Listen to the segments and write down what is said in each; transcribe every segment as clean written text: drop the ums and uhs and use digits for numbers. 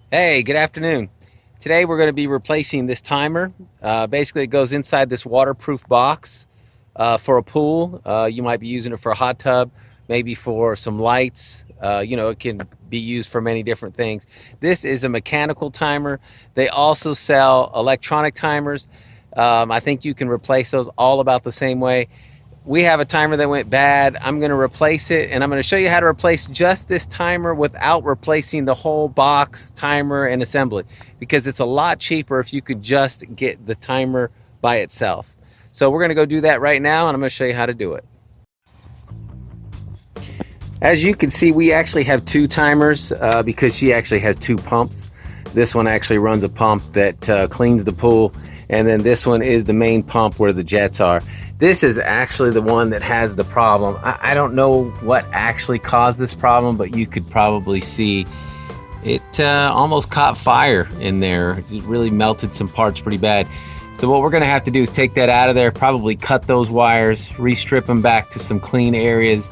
Hey, good afternoon. Today we're going to be replacing this timer. Basically, it goes inside this waterproof box for a pool. You might be using it for a hot tub, maybe for some lights. It can be used for many different things. This is a mechanical timer. They also sell electronic timers. I think you can replace those all about the same way. We have a timer that went bad. I'm going to replace it, and I'm going to show you how to replace just this timer without replacing the whole box, timer, and assembly, because it's a lot cheaper if you could just get the timer by itself. So we're going to go do that right now, and I'm going to show you how to do it. As you can see, we actually have two timers because she actually has two pumps. This one actually runs a pump that cleans the pool, and then this one is the main pump where the jets are. This is actually the one that has the problem. I don't know what actually caused this problem, but you could probably see it almost caught fire in there. It really melted some parts pretty bad. So what we're gonna have to do is take that out of there, probably cut those wires, re-strip them back to some clean areas,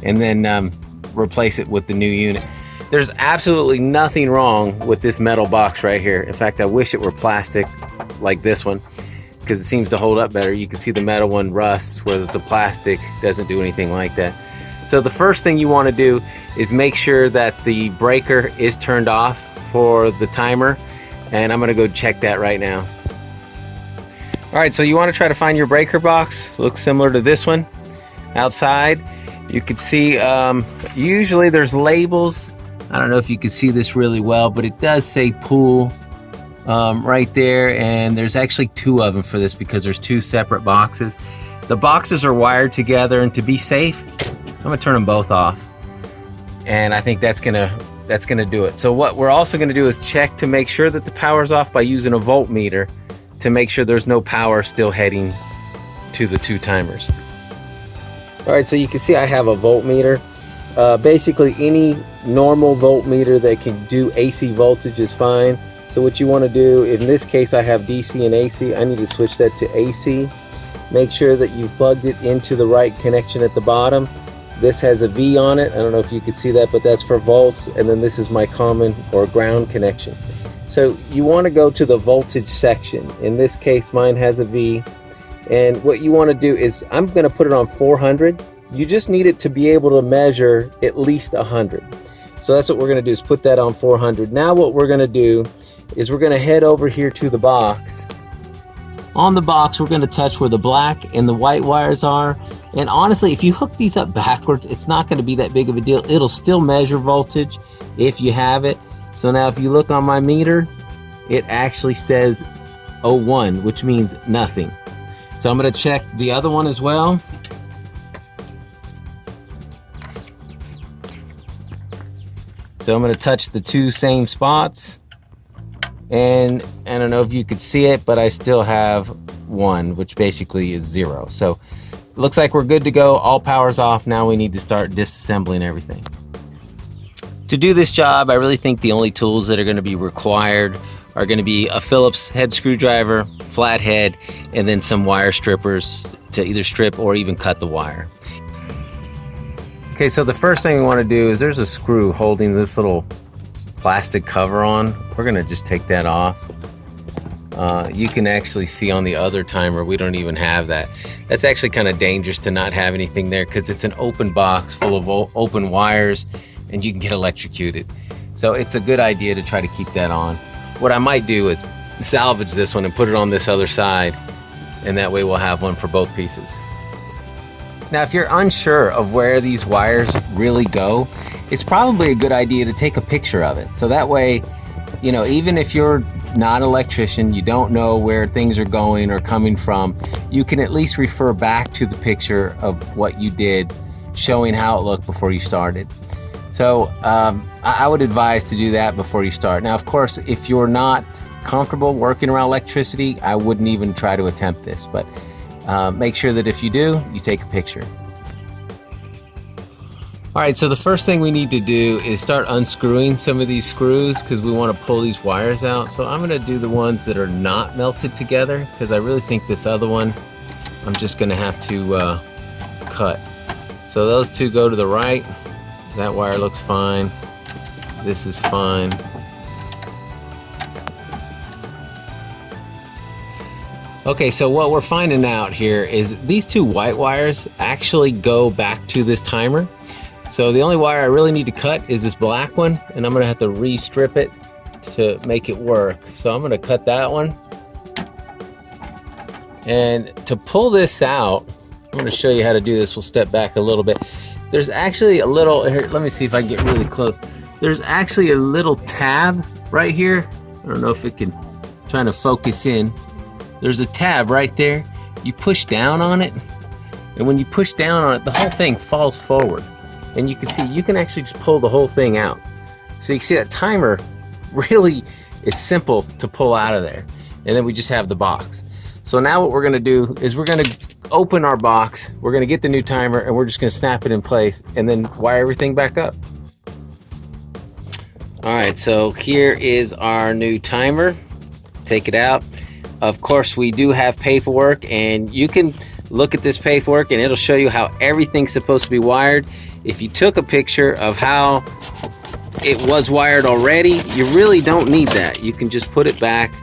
and then replace it with the new unit. There's absolutely nothing wrong with this metal box right here. In fact, I wish it were plastic like this one, because it seems to hold up better. You can see the metal one rusts, whereas the plastic doesn't do anything like that. So the first thing you want to do is make sure that the breaker is turned off for the timer, and I'm going to go check that right now. All right, so you want to try to find your breaker box. It looks similar to this one. Outside, you can see usually there's labels. I don't know if you can see this really well, but it does say pool right there, and there's actually two of them for this because there's two separate boxes. The boxes are wired together, and to be safe, I'm gonna turn them both off, and I think that's gonna do it. So what we're also gonna do is check to make sure that the power's off by using a voltmeter to make sure there's no power still heading to the two timers. All right, so you can see I have a voltmeter. Basically, any normal voltmeter that can do AC voltage is fine. So what you want to do, in this case I have DC and AC, I need to switch that to AC. Make sure that you've plugged it into the right connection at the bottom. This has a V on it. I don't know if you can see that, but that's for volts. And then this is my common or ground connection. So you want to go to the voltage section. In this case, mine has a V. And what you want to do is, I'm going to put it on 400. You just need it to be able to measure at least 100. So that's what we're going to do, is put that on 400. Now what we're going to do is we're going to head over here to the box. On the box, we're going to touch where the black and the white wires are. And honestly, if you hook these up backwards, it's not going to be that big of a deal. It'll still measure voltage if you have it. So now if you look on my meter, it actually says 01, which means nothing. So I'm going to check the other one as well. So I'm going to touch the two same spots, and I don't know if you could see it, but I still have 1, which basically is 0. So it looks like we're good to go. All power's off. Now we need to start disassembling everything. To do this job, I really think the only tools that are going to be required are going to be a Phillips head screwdriver, flathead, and then some wire strippers to either strip or even cut the wire. Okay, so the first thing we want to do is, there's a screw holding this little plastic cover on. We're going to just take that off. You can actually see on the other timer, we don't even have that. That's actually kind of dangerous to not have anything there, because it's an open box full of open wires and you can get electrocuted. So it's a good idea to try to keep that on. What I might do is salvage this one and put it on this other side, and that way we'll have one for both pieces. Now, if you're unsure of where these wires really go, it's probably a good idea to take a picture of it. So that way, you know, even if you're not an electrician, you don't know where things are going or coming from, you can at least refer back to the picture of what you did, showing how it looked before you started. So I would advise to do that before you start. Now, of course, if you're not comfortable working around electricity, I wouldn't even try to attempt this, but make sure that if you do, you take a picture. All right, so the first thing we need to do is start unscrewing some of these screws, because we want to pull these wires out. So I'm going to do the ones that are not melted together, because I really think this other one, I'm just going to have to cut. So those two go to the right. That wire looks fine. This is fine. Okay, so what we're finding out here is these two white wires actually go back to this timer. So the only wire I really need to cut is this black one, and I'm gonna have to re-strip it to make it work. So I'm gonna cut that one. And to pull this out, I'm gonna show you how to do this. We'll step back a little bit. There's actually a little, here, let me see if I can get really close. There's actually a little tab right here. I don't know if it can, trying to focus in. There's a tab right there. You push down on it, and when you push down on it, the whole thing falls forward. And you can see, you can actually just pull the whole thing out. So you can see that timer really is simple to pull out of there. And then we just have the box. So now what we're gonna do is we're gonna open our box, we're gonna get the new timer, and we're just gonna snap it in place and then wire everything back up. All right, so here is our new timer. Take it out. Of course, we do have paperwork, and you can look at this paperwork and it'll show you how everything's supposed to be wired. If you took a picture of how it was wired already, you really don't need that. You can just put it back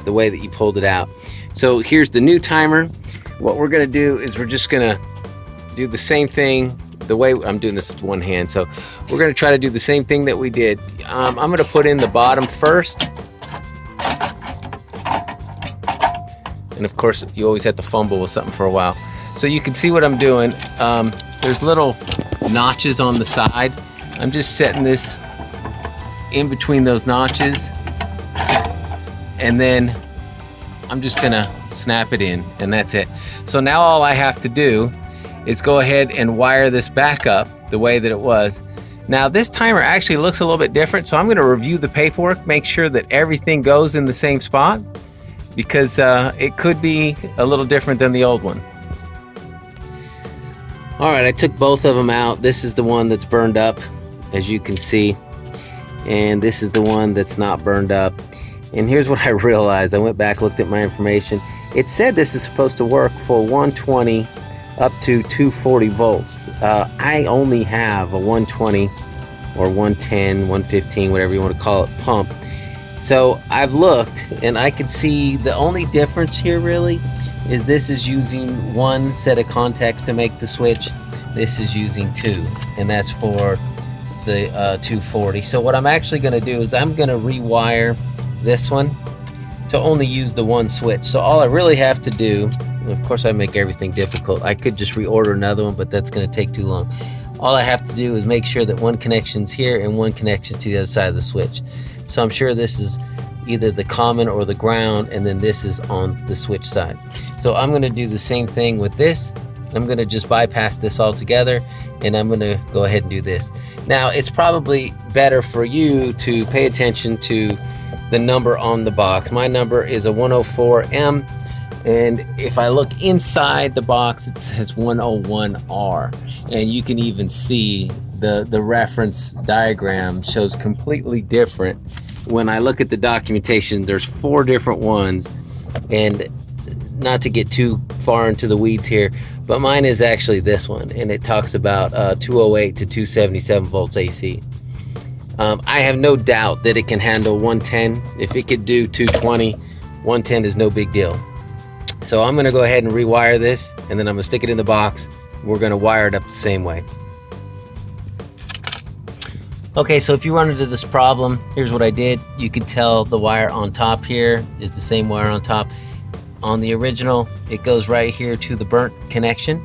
the way that you pulled it out. So here's the new timer. What we're gonna do is we're just gonna do the same thing. The way I'm doing this with one hand, so we're gonna try to do the same thing that we did. I'm gonna put in the bottom first. And of course, you always have to fumble with something for a while. So you can see what I'm doing. There's little notches on the side. I'm just setting this in between those notches. And then I'm just gonna snap it in, and that's it. So now all I have to do is go ahead and wire this back up the way that it was. Now this timer actually looks a little bit different, so I'm gonna review the paperwork, make sure that everything goes in the same spot, because it could be a little different than the old one. All right, I took both of them out. This is the one that's burned up, as you can see, and this is the one that's not burned up. And here's what I realized. I went back, looked at my information. It said this is supposed to work for 120 up to 240 volts. I only have a 120 or 110, 115, whatever you want to call it, pump. So I've looked, and I could see the only difference here really is this is using one set of contacts to make the switch. This is using two, and that's for the 240. So what I'm actually going to do is I'm going to rewire this one to only use the one switch. So all I really have to do, and of course I make everything difficult, I could just reorder another one, but that's going to take too long. All I have to do is make sure that one connection's here and one connection's to the other side of the switch. So I'm sure this is either the common or the ground, and then this is on the switch side. So I'm going to do the same thing with this. I'm going to just bypass this altogether, and I'm going to go ahead and do this. Now it's probably better for you to pay attention to the number on the box. My number is a 104M, and if I look inside the box, it says 101R, and you can even see the reference diagram shows completely different. When I look at the documentation, there's 4 different ones, and not to get too far into the weeds here, but mine is actually this one, and it talks about 208 to 277 volts AC. I have no doubt that it can handle 110. If it could do 220, 110 is no big deal. So I'm going to go ahead and rewire this, and then I'm going to stick it in the box. We're going to wire it up the same way. Okay, so if you run into this problem, here's what I did. You can tell the wire on top here is the same wire on top. On the original, it goes right here to the burnt connection.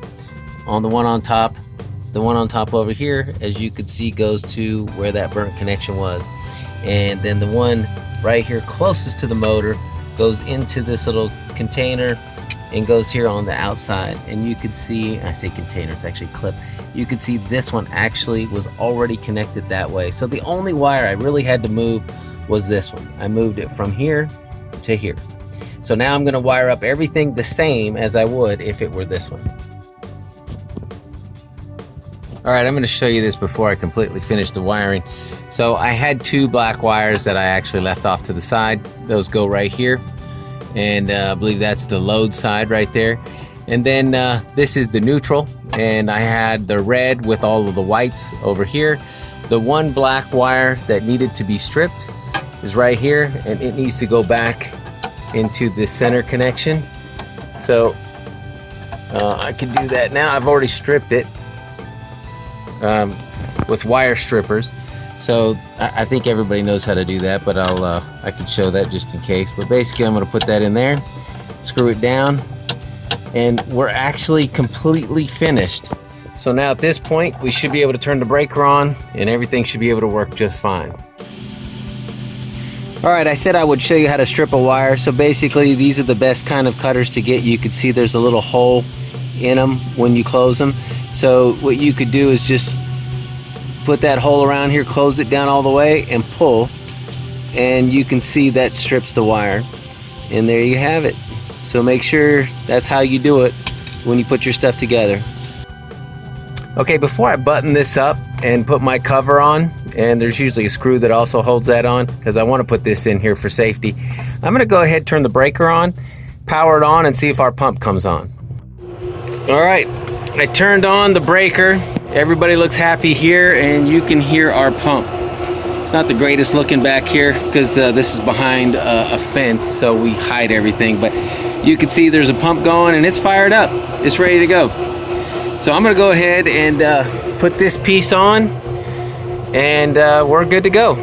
On the one on top over here, as you can see, goes to where that burnt connection was. And then the one right here closest to the motor goes into this little container and goes here on the outside. And you can see, I say container, it's actually a clip. You can see this one actually was already connected that way. So the only wire I really had to move was this one. I moved it from here to here. So now I'm going to wire up everything the same as I would if it were this one. All right, I'm going to show you this before I completely finish the wiring. So I had 2 black wires that I actually left off to the side. Those go right here. And I believe that's the load side right there. And then this is the neutral, and I had the red with all of the whites over here. The one black wire that needed to be stripped is right here, and it needs to go back into the center connection. So I can do that now. I've already stripped it with wire strippers. So I think everybody knows how to do that, but I can show that just in case. But basically I'm going to put that in there, screw it down, and we're actually completely finished. So now at this point we should be able to turn the breaker on and everything should be able to work just fine. Alright, I said I would show you how to strip a wire. So basically these are the best kind of cutters to get. You can see there's a little hole in them when you close them. So what you could do is just put that hole around here, close it down all the way, and pull, and you can see that strips the wire, and there you have it. So make sure that's how you do it when you put your stuff together. Okay, before I button this up and put my cover on, and there's usually a screw that also holds that on because I want to put this in here for safety, I'm going to go ahead and turn the breaker on, power it on, and see if our pump comes on. Alright, I turned on the breaker. Everybody looks happy here, and you can hear our pump. It's not the greatest looking back here because this is behind a fence, so we hide everything, but you can see there's a pump going and it's fired up. It's ready to go. So I'm going to go ahead and put this piece on, and we're good to go.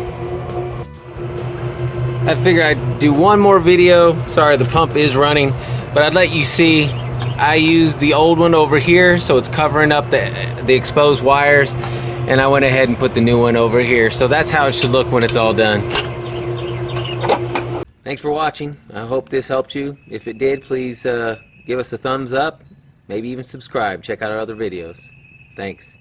I figure I'd do one more video. Sorry, the pump is running, but I'd let you see. I used the old one over here, so it's covering up the exposed wires, and I went ahead and put the new one over here. So that's how it should look when it's all done. Thanks for watching. I hope this helped you. If it did, please give us a thumbs up, maybe even subscribe. Check out our other videos. Thanks.